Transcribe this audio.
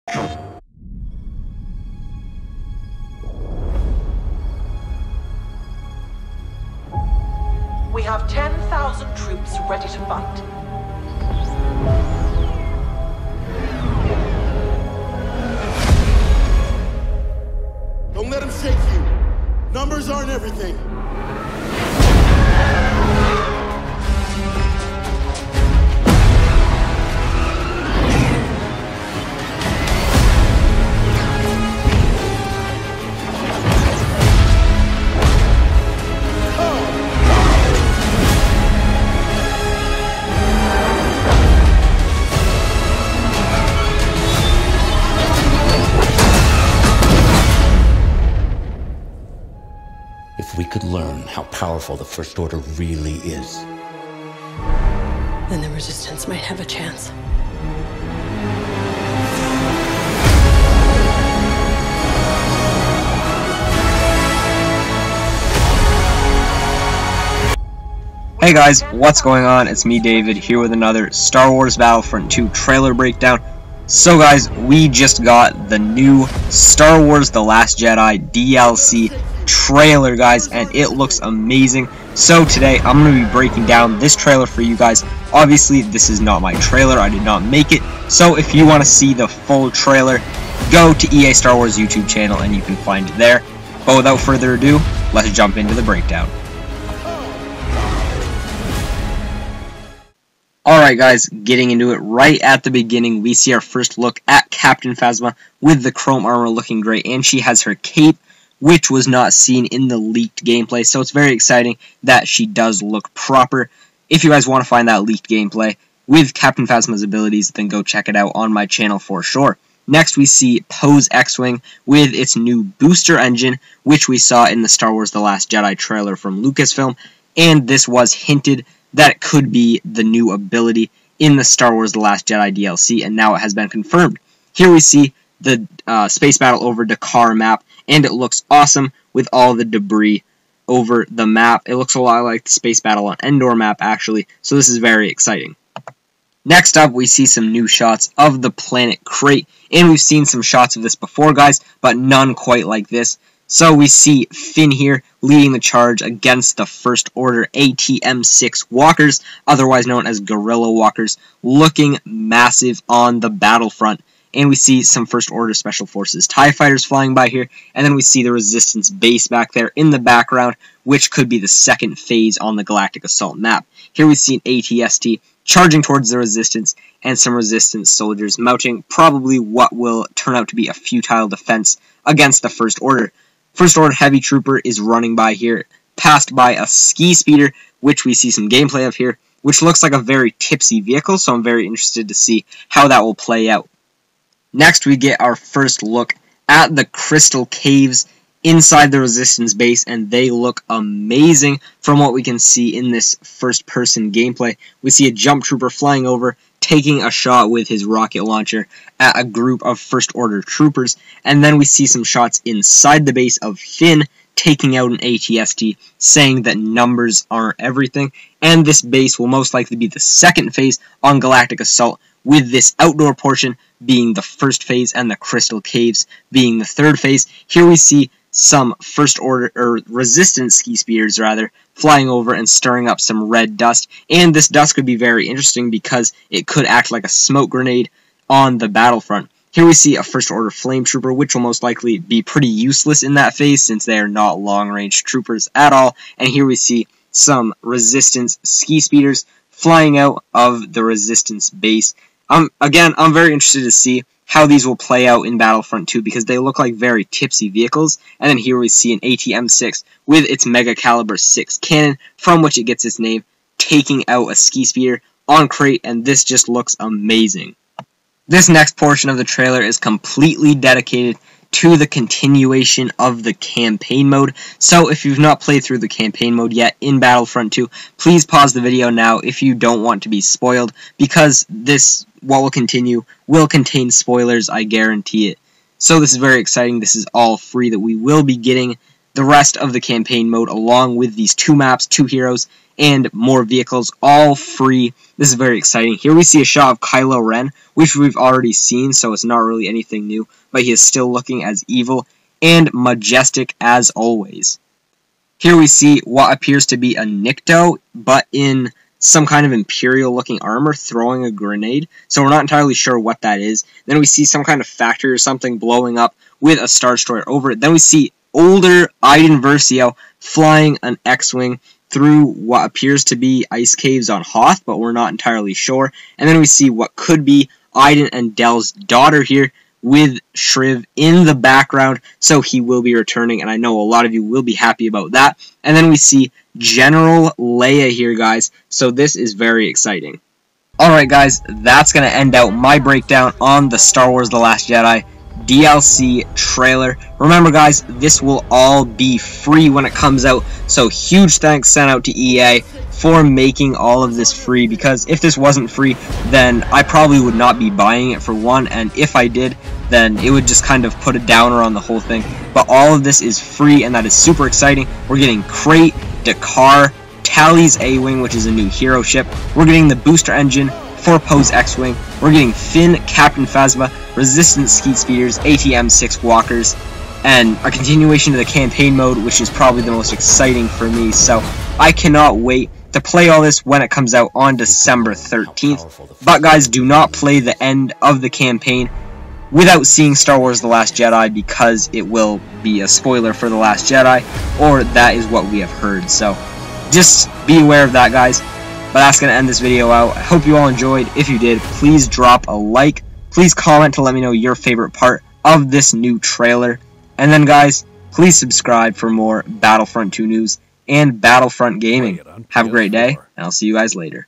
We have 10,000 troops ready to fight. Don't let them shake you. Numbers aren't everything. If we could learn how powerful the First Order really is, then the Resistance might have a chance. Hey guys, what's going on? It's me, David, here with another Star Wars Battlefront 2 trailer breakdown. So guys, we just got the new Star Wars The Last Jedi DLC trailer, guys, and it looks amazing. So today, I'm going to be breaking down this trailer for you guys. Obviously, this is not my trailer, I did not make it. So if you want to see the full trailer, go to EA Star Wars YouTube channel and you can find it there. But without further ado, let's jump into the breakdown. Alright guys, getting into it right at the beginning, we see our first look at Captain Phasma with the chrome armor looking great, and she has her cape, which was not seen in the leaked gameplay, so it's very exciting that she does look proper. If you guys want to find that leaked gameplay with Captain Phasma's abilities, then go check it out on my channel for sure. Next we see Poe's X-Wing with its new booster engine, which we saw in the Star Wars The Last Jedi trailer from Lucasfilm, and this was hinted that it could be the new ability in the Star Wars The Last Jedi DLC, and now it has been confirmed. Here we see the space battle over Dakar map, and it looks awesome with all the debris over the map. It looks a lot like the space battle on Endor map, actually, so this is very exciting. Next up, we see some new shots of the planet Crate, and we've seen some shots of this before, guys, but none quite like this. So we see Finn here leading the charge against the First Order ATM-6 walkers, otherwise known as Guerrilla Walkers, looking massive on the battlefront. And we see some First Order Special Forces TIE Fighters flying by here, and then we see the Resistance base back there in the background, which could be the second phase on the Galactic Assault map. Here we see an AT-ST charging towards the Resistance, and some Resistance soldiers mounting probably what will turn out to be a futile defense against the First Order. First Order Heavy Trooper is running by here, passed by a ski speeder, which we see some gameplay of here, which looks like a very tipsy vehicle, so I'm very interested to see how that will play out. Next, we get our first look at the Crystal Caves inside the Resistance base, and they look amazing from what we can see in this first-person gameplay. We see a Jump Trooper flying over, taking a shot with his rocket launcher at a group of First Order troopers, and then we see some shots inside the base of Finn taking out an AT-ST, saying that numbers aren't everything, and this base will most likely be the second phase on Galactic Assault, with this outdoor portion being the first phase and the Crystal Caves being the third phase. Here we see some First Order, or Resistance ski speeders rather, flying over and stirring up some red dust, and this dust could be very interesting because it could act like a smoke grenade on the battlefront. Here we see a First Order Flame Trooper, which will most likely be pretty useless in that phase since they are not long-range troopers at all, and here we see some Resistance ski speeders flying out of the Resistance base. Again, I'm very interested to see how these will play out in Battlefront 2 because they look like very tipsy vehicles. And then here we see an ATM-6 with its Mega Caliber 6 cannon, from which it gets its name, taking out a ski speeder on Crate, and this just looks amazing. This next portion of the trailer is completely dedicated to the continuation of the campaign mode. So if you've not played through the campaign mode yet in Battlefront 2, please pause the video now if you don't want to be spoiled, because this, what will continue, will contain spoilers, I guarantee it. So this is very exciting. This is all free that we will be getting the rest of the campaign mode along with these 2 maps, 2 heroes, and more vehicles, all free. This is very exciting. Here we see a shot of Kylo Ren, which we've already seen, so it's not really anything new, but he is still looking as evil and majestic as always. Here we see what appears to be a Nikto, but in some kind of Imperial-looking armor throwing a grenade, so we're not entirely sure what that is. Then we see some kind of factory or something blowing up with a Star Destroyer over it. Then we see older Iden Versio flying an X-Wing through what appears to be ice caves on Hoth, but we're not entirely sure. And then we see what could be Iden and Del's daughter here with Shriv in the background, so he will be returning, and I know a lot of you will be happy about that. And then we see General Leia here, guys, so this is very exciting. Alright guys, that's going to end out my breakdown on the Star Wars The Last Jedi DLC trailer. Remember guys, this will all be free when it comes out, so huge thanks sent out to EA for making all of this free, because if this wasn't free, then I probably would not be buying it for one, and if I did, then it would just kind of put a downer on the whole thing. But all of this is free, and that is super exciting. We're getting Crate, Dakar, Tally's A-Wing, which is a new hero ship. We're getting the booster engine for Poe's X-Wing. We're getting Finn, Captain Phasma, Resistance Skeet Speeders, ATM-6 Walkers, and a continuation of the campaign mode, which is probably the most exciting for me. So I cannot wait to play all this when it comes out on December 13th. But guys, do not play the end of the campaign without seeing Star Wars The Last Jedi, because it will be a spoiler for The Last Jedi, or that is what we have heard. So just be aware of that, guys. But that's going to end this video out. I hope you all enjoyed. If you did, please drop a like. Please comment to let me know your favorite part of this new trailer. And then guys, please subscribe for more Battlefront 2 news and Battlefront gaming. Have a great day, and I'll see you guys later.